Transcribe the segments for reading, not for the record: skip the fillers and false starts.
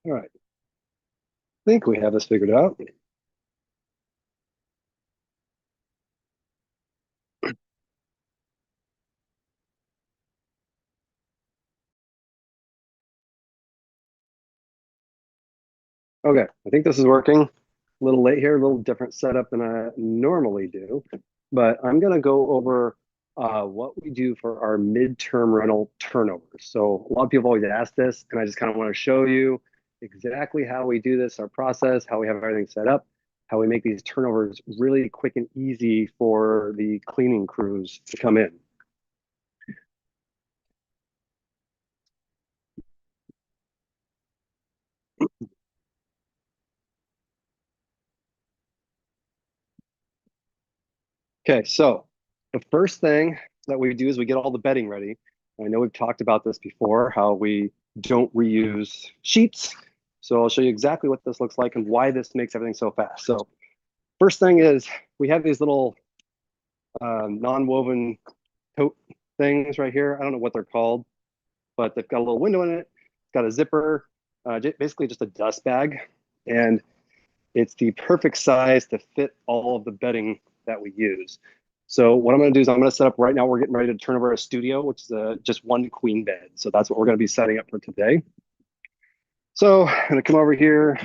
All right, I think we have this figured out. Okay, I think this is working. A little late here, a little different setup than I normally do, but I'm going to go over what we do for our midterm rental turnovers. So a lot of people always ask this, and I just kind of want to show you exactly how we do this, our process, how we have everything set up, how we make these turnovers really quick and easy for the cleaning crews to come in. Okay, so the first thing that we do is we get all the bedding ready. I know we've talked about this before, how we don't reuse sheets. So I'll show you exactly what this looks like and why this makes everything so fast. So first thing is we have these little non-woven tote things right here. I don't know what they're called, but they've got a little window in it. It's got a zipper, basically just a dust bag. And it's the perfect size to fit all of the bedding that we use. So what I'm going to do is I'm going to set up right now. We're getting ready to turn over a studio, which is just one queen bed. So that's what we're going to be setting up for today. So I'm going to come over here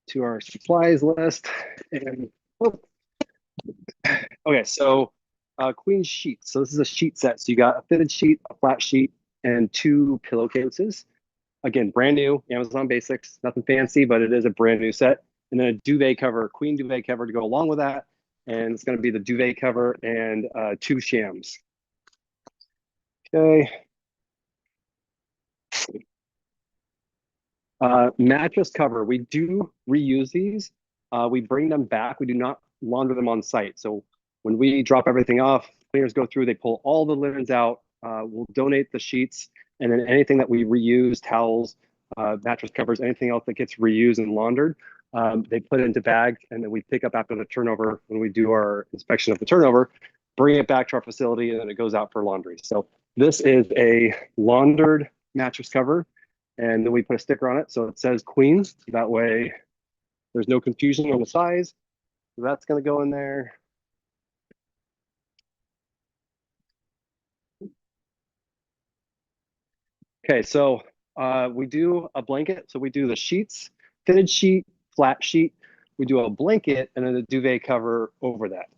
to our supplies list. And oh, okay, so queen sheets. So this is a sheet set. So you got a fitted sheet, a flat sheet, and two pillowcases. Again, brand new, Amazon Basics, nothing fancy, but it is a brand new set. And then a duvet cover, queen duvet cover to go along with that. And it's going to be the duvet cover and two shams. Okay. Mattress cover, we do reuse these. We bring them back. We do not launder them on site. So when we drop everything off, cleaners go through, they pull all the linens out. We'll donate the sheets, and then anything that we reuse, towels, mattress covers, anything else that gets reused and laundered, they put it into bags, and then we pick up after the turnover when we do our inspection of the turnover, bring it back to our facility, and then it goes out for laundry. So this is a laundered mattress cover, and then we put a sticker on it so it says Queens. That way there's no confusion on the size. So that's going to go in there. Okay, so we do a blanket. So we do the sheets, fitted sheet, flat sheet. We do a blanket and then a duvet cover over that.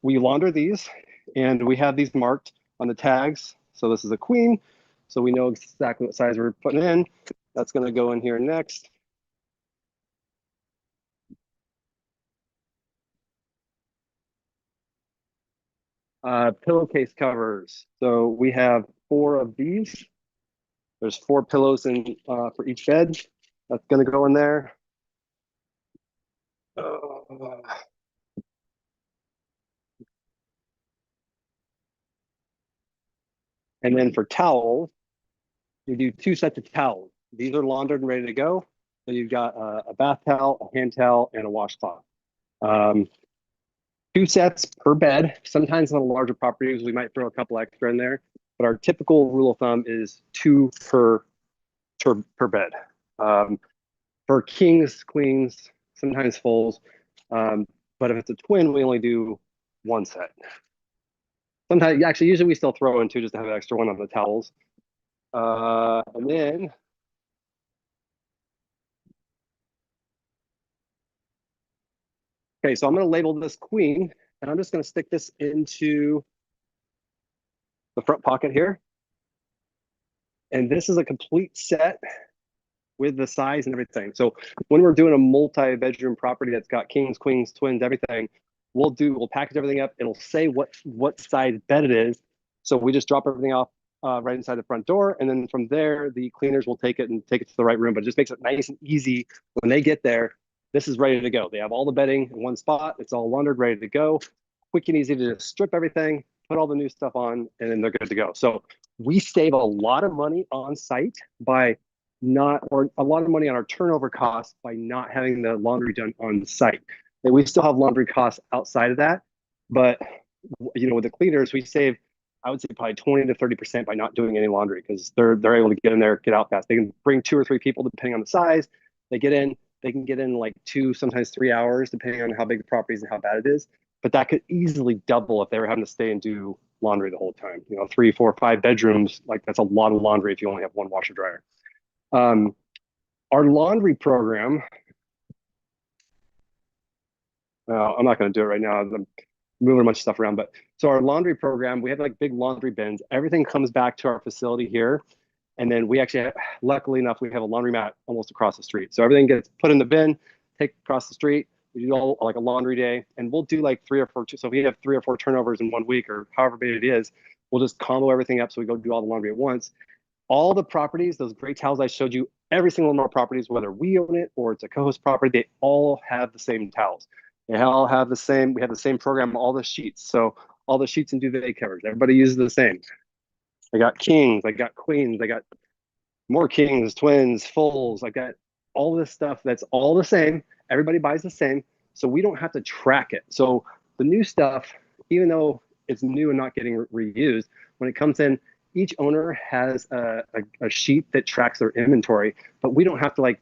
We launder these, and we have these marked on the tags. So this is a queen, so we know exactly what size we're putting in. That's going to go in here next. Pillowcase covers. So we have four of these. There's four pillows in for each bed. That's going to go in there. Uh, and then for towels, we do two sets of towels. These are laundered and ready to go. So you've got a bath towel, a hand towel, and a washcloth. Um, two sets per bed. Sometimes on larger properties, we might throw a couple extra in there, but our typical rule of thumb is two per bed. Um, for kings, queens, sometimes fulls. But if it's a twin, we only do one set. Sometimes, actually, usually we still throw in two just to have an extra one on the towels. And then, okay, so I'm going to label this queen, and I'm just going to stick this into the front pocket here. And this is a complete set with the size and everything. So when we're doing a multi-bedroom property that's got kings, queens, twins, everything, we'll package everything up. It'll say what size bed it is. So we just drop everything off right inside the front door, and then from there the cleaners will take it and take it to the right room. But it just makes it nice and easy when they get there. This is ready to go. They have all the bedding in one spot. It's all laundered, ready to go. Quick and easy to just strip everything, put all the new stuff on, and then they're good to go. So we save a lot of money on site by not, or a lot of money on our turnover costs by not having the laundry done on site. And we still have laundry costs outside of that, but with the cleaners, we save I would say probably 20 to 30% by not doing any laundry because they're able to get in there, get out fast. They can bring 2 or 3 people depending on the size. They get in, they can get in like 2, sometimes 3 hours, depending on how big the property is and how bad it is. But that could easily double if they were having to stay and do laundry the whole time. 3, 4, 5 bedrooms, like that's a lot of laundry if you only have one washer dryer. Our laundry program, I'm not going to do it right now. I'm moving a bunch of stuff around, but so our laundry program, we have like big laundry bins. Everything comes back to our facility here. And then we actually, luckily enough, we have a laundromat almost across the street. So everything gets put in the bin, take across the street. We do all like a laundry day, and we'll do like 3 or 4. So if we have 3 or 4 turnovers in 1 week or however big it is, we'll just combo everything up. So we go do all the laundry at once. All the properties, those gray towels I showed you, every single one of our properties, whether we own it or it's a co-host property, they all have the same towels. They all have the same, we have the same program, all the sheets. So all the sheets and duvet covers, everybody uses the same. I got kings, I got queens, I got more kings, twins, fulls, I got all this stuff that's all the same. Everybody buys the same. So we don't have to track it. So the new stuff, even though it's new and not getting reused, when it comes in, each owner has a sheet that tracks their inventory, but we don't have to like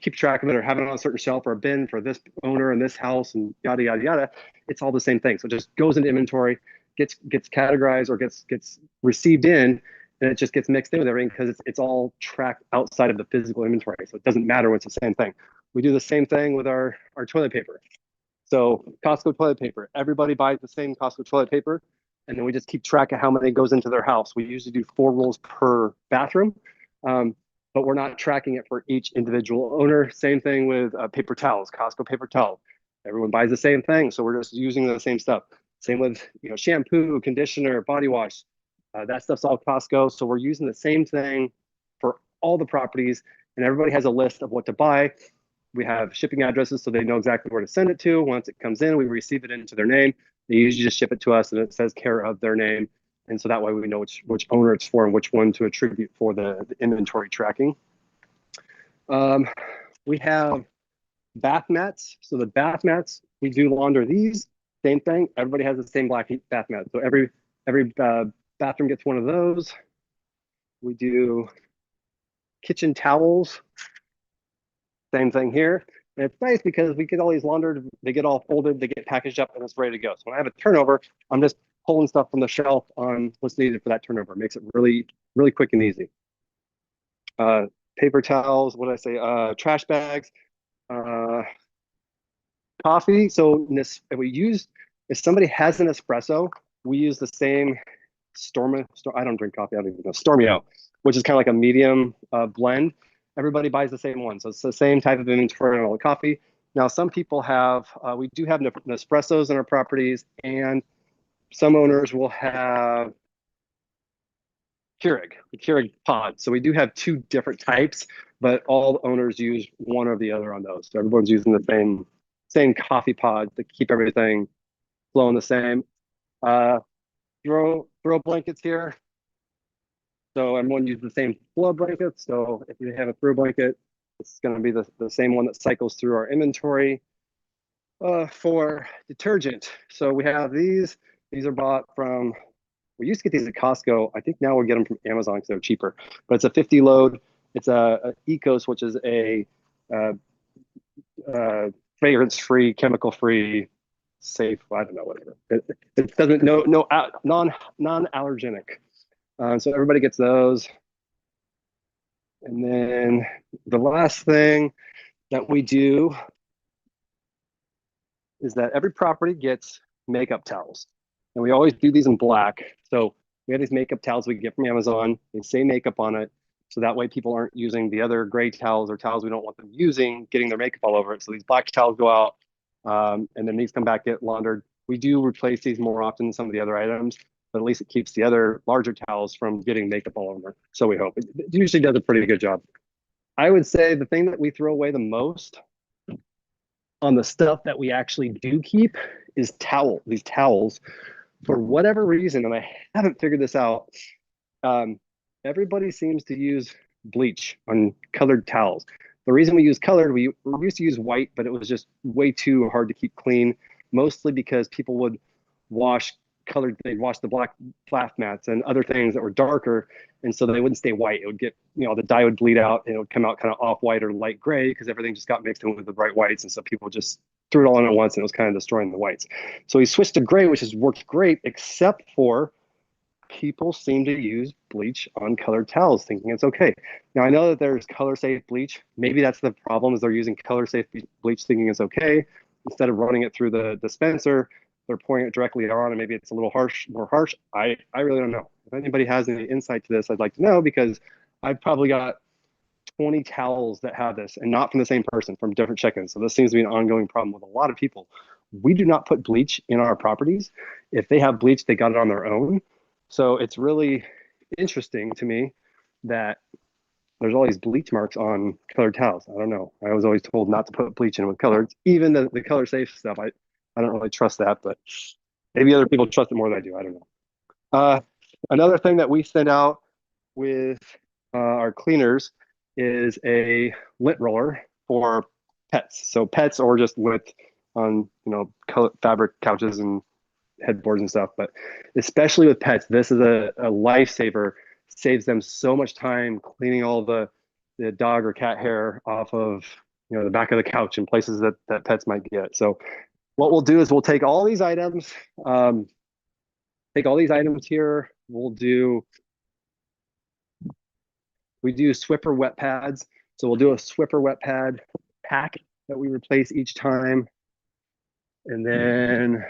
keep track of it or have it on a certain shelf or a bin for this owner and this house and yada, yada, yada. It's all the same thing. So it just goes into inventory, gets categorized or gets received in, and it just gets mixed in with everything because it's all tracked outside of the physical inventory. So it doesn't matter, it's the same thing. We do the same thing with our toilet paper. So Costco toilet paper, everybody buys the same Costco toilet paper, and then we just keep track of how many goes into their house. We usually do 4 rolls per bathroom, but we're not tracking it for each individual owner. Same thing with paper towels, Costco paper towel. Everyone buys the same thing, so we're just using the same stuff. Same with shampoo, conditioner, body wash. That stuff's all Costco, so we're using the same thing for all the properties, and everybody has a list of what to buy. We have shipping addresses so they know exactly where to send it to. Once it comes in, we receive it into their name. They usually just ship it to us and it says care of their name. And so that way we know which owner it's for and which one to attribute for the inventory tracking. We have bath mats. So the bath mats, we do launder these, same thing. Everybody has the same black bath mat. So every bathroom gets one of those. We do kitchen towels. Same thing here. And it's nice because we get all these laundered, they get all folded, they get packaged up, and it's ready to go. So when I have a turnover, I'm just pulling stuff from the shelf on what's needed for that turnover. It makes it really, really quick and easy. Paper towels, what did I say? Trash bags, coffee. So if somebody has an espresso, we use the same I don't drink coffee, I don't even know, Stormio, which is kind of like a medium blend. Everybody buys the same one. So it's the same type of inventory on all the coffee. Now, some people have, we do have Nespressos in our properties, and some owners will have Keurig, the Keurig pod. So we do have 2 different types, but all owners use one or the other on those. So everyone's using the same coffee pod to keep everything flowing the same. Throw blankets here. So everyone uses the same flow blanket. So if you have a throw blanket, it's going to be the same one that cycles through our inventory. For detergent, so we have these. These are bought from, we used to get these at Costco. I think now we'll get them from Amazon because they're cheaper. But it's a 50 load. It's a Ecos, which is a fragrance-free, chemical-free, safe. I don't know, whatever. It doesn't non-allergenic. So everybody gets those. And then the last thing that we do is that every property gets makeup towels. And we always do these in black. So we have these makeup towels we get from Amazon. They say makeup on it. So that way people aren't using the other gray towels or towels we don't want them using, getting their makeup all over it. So these black towels go out, and then these come back, get laundered. We do replace these more often than some of the other items, but at least it keeps the other larger towels from getting makeup all over. So we hope. It usually does a pretty good job. I would say the thing that we throw away the most on the stuff that we actually do keep is these towels. For whatever reason, and I haven't figured this out, everybody seems to use bleach on colored towels. The reason we use colored, we used to use white, but it was just way too hard to keep clean, mostly because people would wash colored, they'd wash the black flat mats and other things that were darker. And so they wouldn't stay white. It would get, the dye would bleed out and it would come out kind of off white or light gray because everything just got mixed in with the bright whites. And so people just threw it all in at once and it was kind of destroying the whites. So he switched to gray, which has worked great, except for people seem to use bleach on colored towels thinking it's okay. Now I know that there's color safe bleach. Maybe that's the problem, is they're using color safe bleach thinking it's okay. Instead of running it through the dispenser, they're pouring it directly on, and maybe it's a little more harsh. I really don't know. If anybody has any insight to this, I'd like to know, because I've probably got 20 towels that have this, and not from the same person, from different check-ins. So this seems to be an ongoing problem with a lot of people. We do not put bleach in our properties. If they have bleach, they got it on their own. So it's really interesting to me that there's all these bleach marks on colored towels. I don't know. I was always told not to put bleach in with colored. Even the color safe stuff, I don't really trust that, but maybe other people trust it more than I do. I don't know. Another thing that we send out with our cleaners is a lint roller for pets. So pets, or just lint on fabric couches and headboards and stuff. But especially with pets, this is a lifesaver. Saves them so much time cleaning all the dog or cat hair off of the back of the couch and places that pets might get. So what we'll do is we'll take all these items, here. We do Swiffer wet pads. So we'll do a Swiffer wet pad pack that we replace each time. And then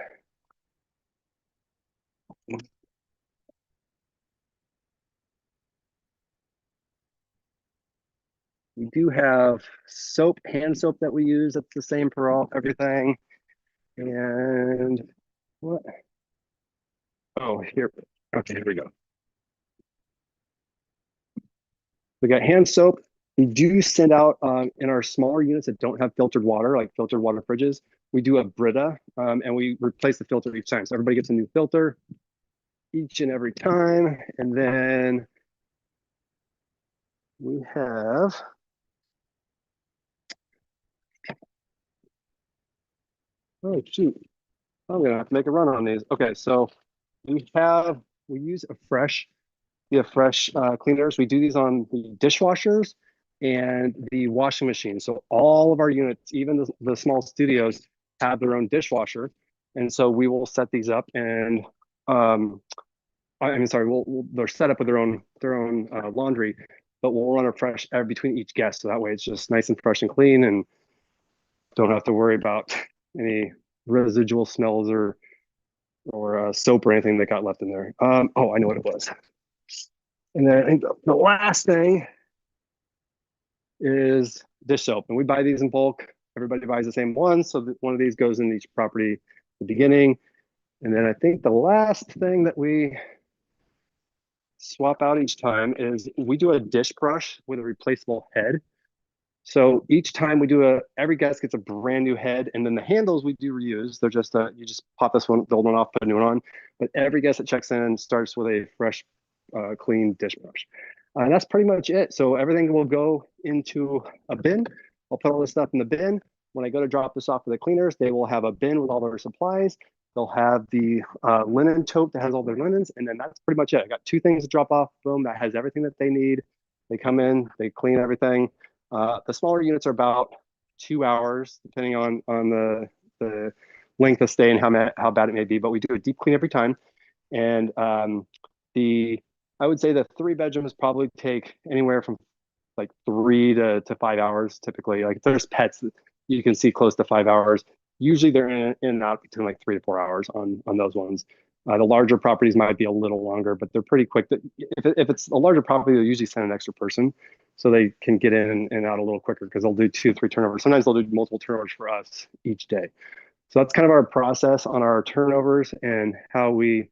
we do have soap, hand soap that we use. That's the same for everything. And what? Oh, here. Okay, here we go. We got hand soap. We do send out in our smaller units that don't have filtered water, like filtered water fridges. We do a Brita, and we replace the filter each time. So everybody gets a new filter each and every time. And then we have, oh shoot, I'm gonna have to make a run on these. Okay, so we use fresh cleaners. We do these on the dishwashers and the washing machine. So all of our units, even the small studios, have their own dishwasher. And so we will set these up, and they're set up with their own laundry, but we'll run a fresh between each guest. So that way it's just nice and fresh and clean, and don't have to worry about any residual smells or soap or anything that got left in there. Oh, I know what it was. And then I think the last thing is dish soap. And we buy these in bulk. Everybody buys the same one. So that one of these goes in each property at the beginning. And then I think the last thing that we swap out each time is we do a dish brush with a replaceable head. So each time we do every guest gets a brand new head, and then the handles we do reuse. They're just you just pop the old one off, put a new one on. But every guest that checks in starts with a fresh, clean dish brush. And that's pretty much it. So everything will go into a bin. I'll put all this stuff in the bin. When I go to drop this off to the cleaners, they will have a bin with all their supplies. They'll have the linen tote that has all their linens, and then that's pretty much it. I got 2 things to drop off. Boom, that has everything that they need. They come in, they clean everything. The smaller units are about 2 hours, depending on the length of stay and how bad it may be. But we do a deep clean every time. And I would say the 3 bedrooms probably take anywhere from like 3 to 5 hours typically. Like if there's pets that you can see close to 5 hours. Usually they're in and out between like 3 to 4 hours on those ones. The larger properties might be a little longer, but they're pretty quick. If it's a larger property, they'll usually send an extra person so they can get in and out a little quicker, because they'll do 2, 3 turnovers. Sometimes they'll do multiple turnovers for us each day. So that's kind of our process on our turnovers and how we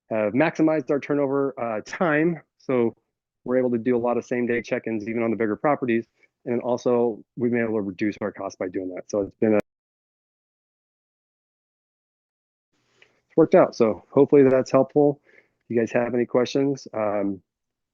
have maximized our turnover time. So we're able to do a lot of same day check-ins even on the bigger properties. And also we've been able to reduce our costs by doing that. So it's worked out. So hopefully that's helpful. If you guys have any questions,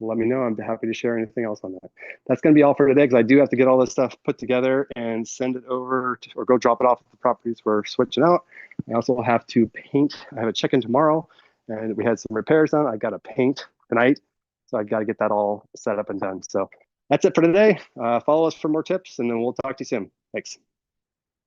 let me know. I'm happy to share anything else on that. That's going to be all for today because I do have to get all this stuff put together and send it over to, or go drop it off at the properties we're switching out. I also have to paint. I have a check-in tomorrow and we had some repairs done. I got to paint tonight. So I got to get that all set up and done. So that's it for today. Follow us for more tips and then we'll talk to you soon. Thanks.